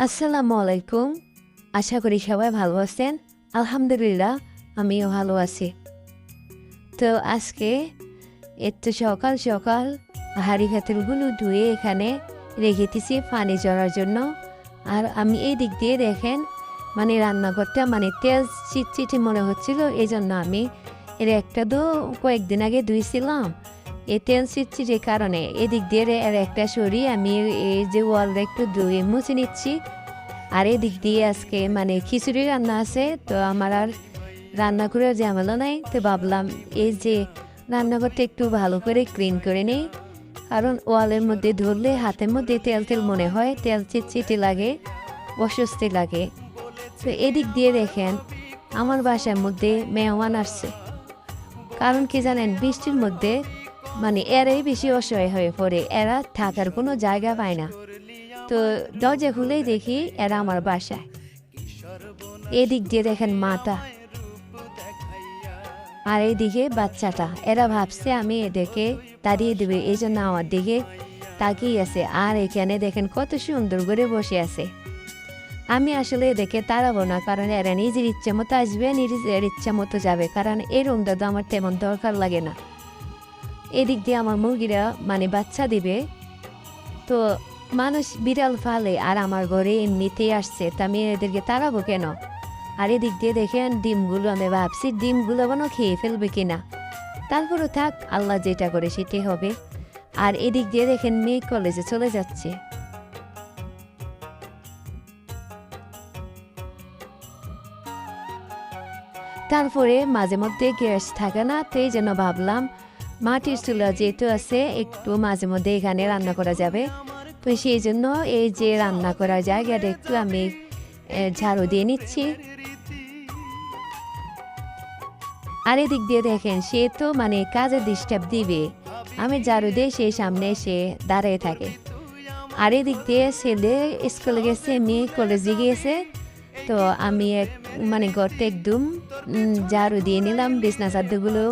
আসসালামু আলাইকুম। আশা করি সবাই ভালো আছেন। আলহামদুলিল্লাহ আমিও ভালো আছি। তো আজকে একটু সকাল সকাল হাঁড়ি পাতিলগুলো ধুয়ে এখানে রেখে দিছি পানি ঝরার জন্য। আর আমি এই দিক দিয়ে দেখেন রান্নাঘরটা তেল চিটচিটে মনে হচ্ছিল, এই জন্য আমি এর একটা কয়েকদিন আগে ধুইছিলাম। এই তেল চিটচিটের কারণে এদিক দিয়ে এর একটা সরিয়ে আমি এই যে ওয়ালটা একটু ধুয়ে মুছে নিচ্ছি। আর এদিক দিয়ে আজকে খিচুড়ি রান্না আছে, তো আমার আর রান্না করে ঝামেলা নাই। তো ভাবলাম এই যে রান্নাঘরটা একটু ভালো করে ক্লিন করে নেই, কারণ ওয়ালের মধ্যে ধরলে হাতের মধ্যে তেল তেল মনে হয়, তেল চিটচিটে লাগে, অস্বস্তি লাগে। তো এদিক দিয়ে দেখেন আমার বাসার মধ্যে মেহমান আসছে। কারণ কি জানেন, বৃষ্টির মধ্যে এরাই বেশি অসহায় হয়ে পড়ে, এরা থাকার কোনো জায়গা পায় না। তো দরজা খুলেই দেখি এরা আমার বাসায়। এদিক দিয়ে দেখেন মাটা, আর এইদিকে বাচ্চাটা। এরা ভাবছে আমি এদেরকে তাড়িয়ে দেবে, এই জন্য আমার দিকে তাকিয়ে আছে। আর এখানে দেখেন কত সুন্দর করে বসে আছে। আমি আসলে এদেরকে তাড়াবো না, কারণ এরা নিজের ইচ্ছে মতো আসবে, নিজের ইচ্ছা মতো যাবে, কারণ এই রুমটা তো আমার তেমন দরকার লাগে না। এদিক দিয়ে আমার মুরগিরা বাচ্চা দিবে। তো মানুষ বিড়াল ফালে, আর আমার ঘরে এমনিতেই আসছে, তা আমি এদেরকে তাড়াবো কেন? আর এদিক দিয়ে দেখেন ডিমগুলো, আমি ভাবছি ডিমগুলো খেয়ে ফেলবে কিনা। তারপরে থাক, আল্লাহ যেটা করে সেটাই হবে। আর এদিক দিয়ে দেখেন মেয়ে কলেজে চলে যাচ্ছে। তারপরে মাঝে মধ্যে গ্যাস থাকে না, তো এই জন্য ভাবলাম মাটির চুলা যেহেতু আছে, একটু মাঝে মধ্যে এখানে রান্না করা যাবে। তো সেই জন্য এই যে রান্না করার জায়গাটা একটু আমি ঝাড়ু দিয়ে নিচ্ছি। আর এদিক দিয়ে দেখেন সে তো কাজে ডিস্টার্ব দিবে, আমি ঝাড়ু দিয়ে সেই সামনে এসে দাঁড়িয়ে থাকে। আর এদিক দিয়ে ছেলে স্কুলে গেছে, মেয়ে কলেজে গিয়েছে। তো আমি ঘরটা একদম ঝাড়ু দিয়ে নিলাম, বিছনা চাদরগুলো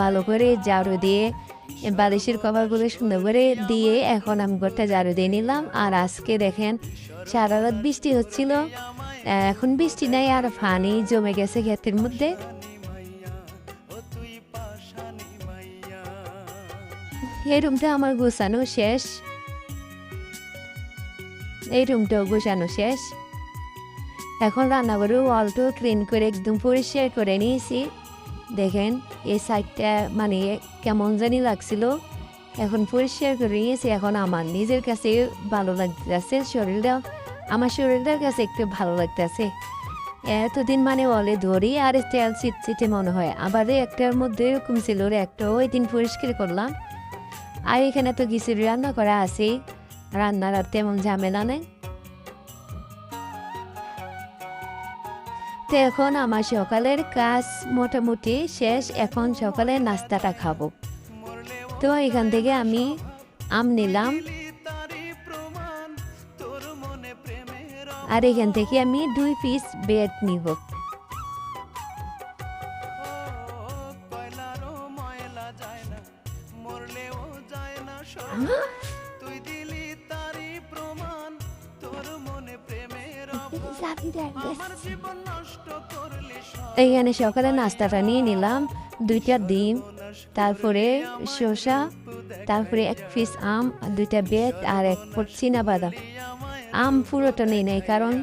ভালো করে ঝাড়ু দিয়ে, বালিশের কভারগুলো সুন্দর করে দিয়ে এখন আমি ঘরটা ঝাড়ু দিয়ে নিলাম। আর আজকে দেখেন সারা রাত বৃষ্টি হচ্ছিল, এখন বৃষ্টি নাই, আর পানি জমে গেছে ক্ষেতের মধ্যে। এই রুমটা আমার গোছানো শেষ, এই রুমটাও গোছানো শেষ। এখন রান্নাঘরের ওয়ালটা ক্লিন করে একদম পরিষ্কার করে নিয়েছি। দেখেন এই সাইডটা কেমন জানি লাগছিল, এখন পরিষ্কার করে নিয়েছি। এখন আমার নিজের কাছে ভালো লাগতেছে, আমার শরীরটার কাছে একটু ভালো লাগতেছে। এতদিন ওয়ালে ধরি আর তেল চিটচিটে মনে হয়। আবার একটার মধ্যে এরকম ছিল, একটা ওই দিন পরিষ্কার করলাম। আর এখানে তো খিচুড়ি রান্না করা আছেই, রান্নার আর তেমন ঝামেলা নেই। তো এখন আমার সকালের কাজ মোটামুটি শেষ, এখন সকালের নাস্তাটা খাবো। তো এখান থেকে আমি আম নিলাম, আর এখান থেকে আমি 2 পিস ব্রেড নিব। এইখানে সকালে নাস্তাটা নিয়ে নিলাম, 2টা ডিম, তারপরে শসা, তারপরে 1 পিস আম, 2টা ব্রেড, আর 1 পট চিনাবাদাম। আম পুরোটা নেই নাই, কারণ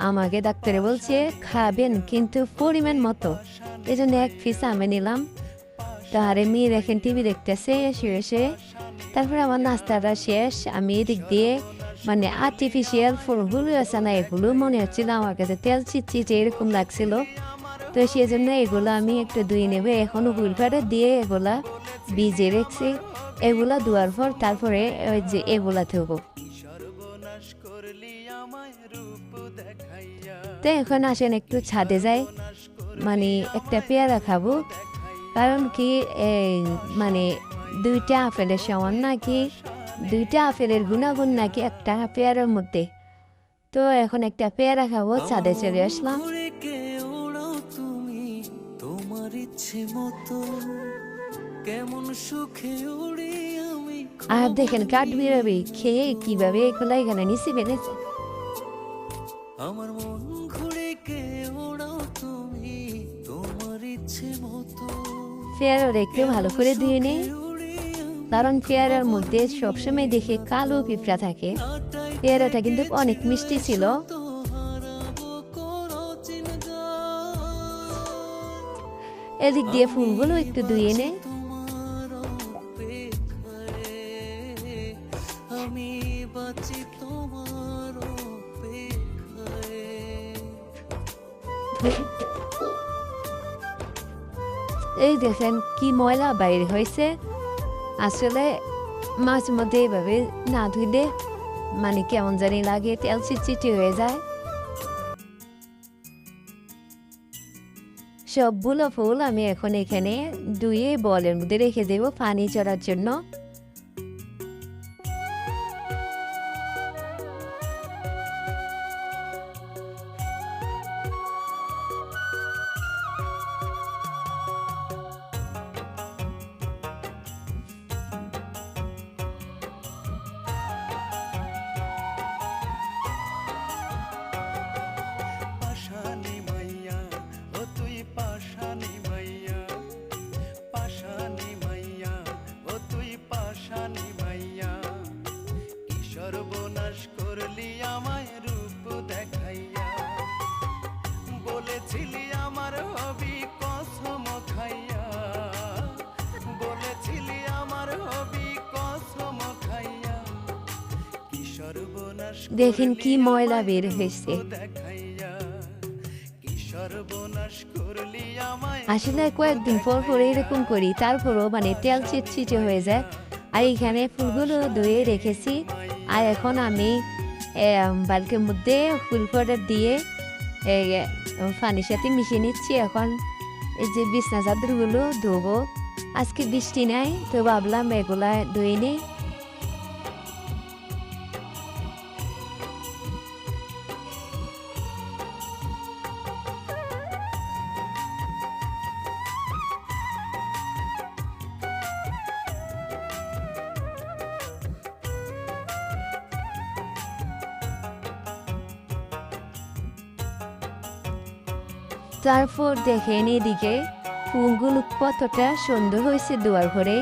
আমাকে ডাক্তারে বলছে খাবেন কিন্তু পরিমাণ মতো, এই জন্য 1 পিস আমে নিলাম। তাহারে মেয়ে দেখেন টিভি দেখতেছে এসে। তারপরে আমার নাস্তাটা শেষ। আমি এদিক দিয়ে আর্টিফিশিয়াল ফুলগুলো আছে না, এগুলো মনে হচ্ছিল আমার কাছে তেল চিটচিটে এরকম লাগছিল। তো সেই জন্য এগুলো আমি একটু ধুয়ে নেবে, এখনো গুলফাটা দিয়ে এগুলা ভিজে রেখেছি। এগুলা ধোয়ার পর তারপরে ওই যে এগুলা ধোবো। তো এখন আসেন একটু ছাদে যাই, একটা পেয়ারা খাবো। কারণ কি এই 2টা আপেলের সমান নাকি, 2টা আপেলের গুণাগুণ নাকি একটা পেয়ারার মধ্যে। তো এখন একটা পেয়ারা খাবো, ছাদে চলে আসলাম। আর দেখেন কাঠবিড়ালি খেয়ে কিভাবে এগুলো এখানে নিচে ফেলেছে। আমার মন ঘুরে কে ওড়াও তুমি তোমার ইচ্ছে মতো পেয়ারাটা একটু ভালো করে ধুয়ে নেই, কারণ পেয়ারার মধ্যে সবসময় দেখে কালো পিঁপড়া থাকে। পেয়ারাটা কিন্তু অনেক মিষ্টি ছিল। এদিক দিয়ে ফুলগুলো একটু ধুয়ে নেই। আমি বাঁচি তোমার এই দেখেন কি ময়লা বাইরে হয়েছে। আসলে মাঝে মধ্যে এইভাবে না ধুইলে মানে কেমন জানি লাগে, তেল চিটচিটি হয়ে যায়। সবগুলো ফুল আমি এখন এখানে ধুয়ে বলের মধ্যে রেখে দেবো পানি চড়ার জন্য। পাশানি মাইয়া ও তুই পাশানি মাইয়া, পাশানি মাইয়া ও তুই পাশানি মাইয়া, কি সর্বনাশ করলি আমায় রূপ দেখাইয়া, বলেছিলি আমার হবি কসম খাইয়া, বলেছিলি আমার হবি কসম খাইয়া, কি সর্বনাশ দেখেন কি ময়লা বের হয়েছে। দেখাইয়া, কি সর্বনাশ করলি আমায়। আসলে কয়েকদিন পর পর এরকম করি, তারপরও মানে তেল চিটচিটে হয়ে যায়। আর এখানে ফুলগুলো ধুয়ে রেখেছি। আর এখন আমি বালতির মধ্যে ফুল পাউডার দিয়ে পানির সাথে মিশিয়ে নিচ্ছি। এখন এই যে বিছনা চাদরগুলো ধোবো। আজকে বৃষ্টি নাই, তো ভাবলাম এগুলা ধুয়ে নিই। তারপর দেখেন এদিকে ফুলগুলো কতটা সুন্দর হয়েছে দুয়ার ঘরে,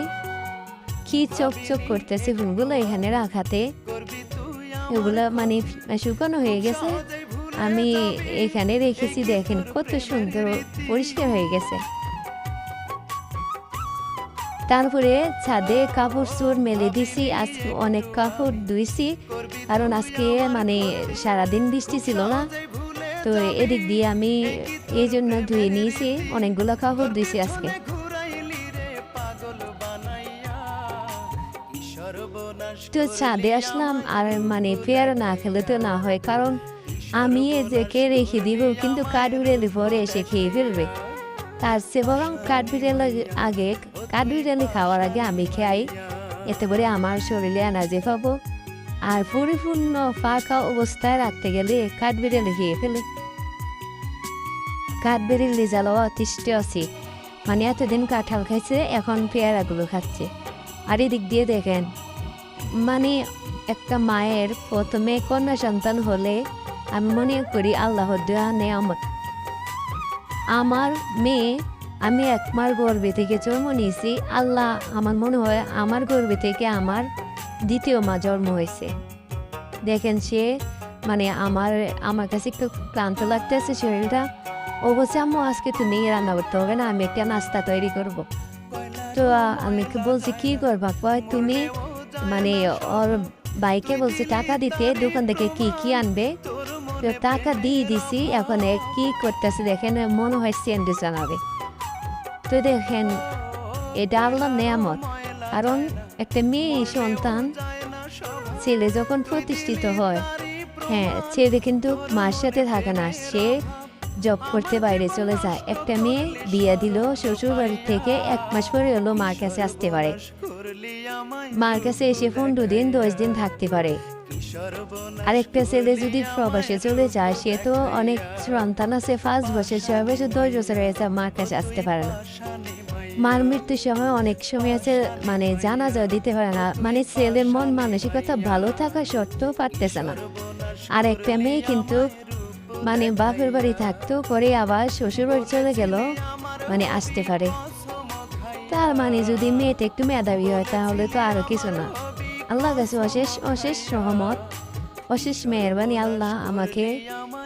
কি চকচক করতেছে ফুলগুলো এখানে রাখাতে। এগুলো মানে শুকানো হয়ে গেছে, আমি এখানে রেখেছি। দেখেন কত সুন্দর পরিষ্কার হয়ে গেছে। তারপরে ছাদে কাপড় চোর মেলে দিছি। আজকে অনেক কাপড় ধুইছি, কারণ আজকে মানে সারাদিন বৃষ্টি ছিল না, তো এদিক দিয়ে আমি এই জন্য ধুয়ে নিয়েছি। অনেকগুলো কাপড় ধুইছি আজকে। তো ছাদে আসলাম, আর মানে পেয়ারা না খেলে তো না হয়, কারণ আমি এদেরকে রেখে দিব, কিন্তু কাঠবিড়ালি পরে এসে খেয়ে ফেলবে। তার চেয়ে বরং কাঠবিড়ালি খাওয়ার আগে আমি খাই, এতে করে আমার শরীরে এনার্জি পাবো। আর পরিপূর্ণ ফাঁকা অবস্থায় রাখতে গেলে কাঠবিড়ালি খেয়ে ফেলে। কাঠবিড়ালি জ্বালাও অতিষ্ঠ আছে, মানে এতদিন কাঁঠাল খাইছে, এখন পেয়ারাগুলো খাচ্ছে। আর এদিক দিয়ে দেখেন, মানে একটা মায়ের প্রথমে কন্যা সন্তান হলে আমি মনে করি আল্লাহর দেওয়া নেয়ামত। আমার মেয়ে, আমি 1 মাস গর্ভে থেকে জন্ম নিয়েছি। আল্লাহ, আমার মনে হয় আমার গর্ভে থেকে আমার দ্বিতীয় মা জন্ম হয়েছে। দেখেন সে মানে আমার কাছে একটু ক্লান্ত লাগতেছে শরীরটা। ও বলছে, আম্মু আজকে তুমি রান্না করতে হবে না, আমি একটা নাস্তা তৈরি করব। তো আমি বলছি কি করবা? কয় তুমি মানে ওর বাইকে বলছে টাকা দিতে, দোকান থেকে কি কি আনবে। তো টাকা দিয়ে দিছি, এখন কি করতেছে দেখেন, মনে হয় স্যান্ডউইচ আনাবে। তো দেখেন এটা আল্লাহর নেয়ামত, কারণ একটা মেয়ে সন্তান ছেলে যখন প্রতিষ্ঠিত হয়, হ্যাঁ ছেলে কিন্তু মার সাথে থাকে না, সে জব করতে বাইরে চলে যায়। একটা মেয়ে বিয়ে দিল শ্বশুর বাড়ি থেকে, 1 মাস পরে হলো মার কাছে আসতে পারে, মার কাছে এসে 15 দিন 10 দিন থাকতে পারে। আরেকটা ছেলে যদি প্রবাসে চলে যায়, সে তো অনেক সন্তান আছে, 5 বছর 6 বছর 10 বছর হয়েছে, মার কাছে আসতে পারে না। মার মৃত্যুর সময় অনেক সময় আছে মানে জানাজা দিতে পারে না, মানে ছেলের মন মানসিকতা ভালো থাকা সত্ত্বেও পারতেছে না। আর একটা মেয়ে কিন্তু মানে বাপের বাড়ি থাকতো, পরে আবার শ্বশুর বাড়ি চলে গেল, মানে আসতে পারে। তার মানে যদি মেয়েটা একটু মেধাবী হয় তাহলে তো আরো কিছু না। আল্লাহ কাছে অশেষ অশেষ সহমত, অশেষ মেহরবানি। আল্লাহ আমাকে,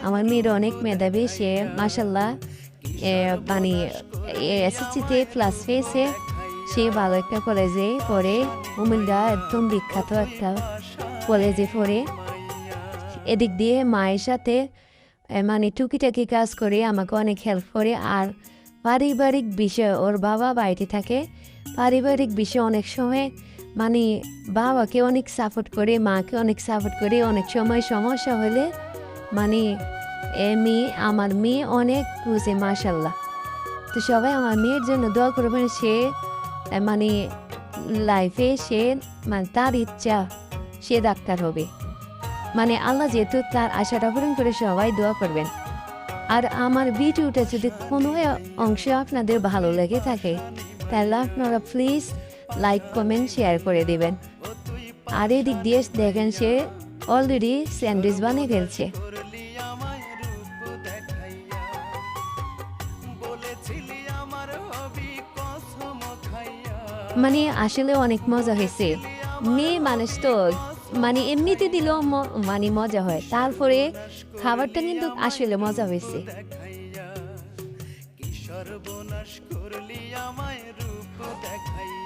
আমার মেয়ের অনেক মেধাবী, সে মাসাল্লাহ মানে এসএসসিতে ক্লাস পেয়েছে, সে ভালো একটা কলেজে পড়ে, কুমিল্লা একদম বিখ্যাত একটা কলেজে পড়ে। এদিক দিয়ে মায়ের সাথে মানে টুকিটাকি কাজ করে আমাকে অনেক হেল্প করে। আর পারিবারিক বিষয়, ওর বাবা বাড়িতে থাকে, পারিবারিক বিষয় অনেক সময় মানে বাবাকে অনেক সাপোর্ট করে, মাকে অনেক সাপোর্ট করে। অনেক সময় সমস্যা হলে মানে আমার মেয়ে অনেক বুঝে মাশাল্লাহ। তো সবাই আমার মেয়ের জন্য দোয়া করবেন। সে মানে লাইফে সে মানে তার ইচ্ছা সে ডাক্তার হবে, মানে আল্লাহ যেহেতু তার আশাটা পূরণ করে, সবাই দোয়া করবেন। আর আমার ভিডিওটা যদি কোনো অংশ আপনাদের ভালো লেগে থাকে তাহলে আপনারা প্লিজ লাইক কমেন্ট শেয়ার করে দিবেন। আর এদিক দিয়ে দেখেন সে অলরেডি স্যান্ডউইচ বানিয়ে ফেলছে। মানে আসলে অনেক মজা হয়েছে। মেয়ে মানুষ তো মানে এমনিতে দিলেও মানে মজা হয়, তারপরে খাবারটা কিন্তু আসলে মজা হয়েছে। কি সর্বনাশ করলি আমায় রূপ দেখাইয়া।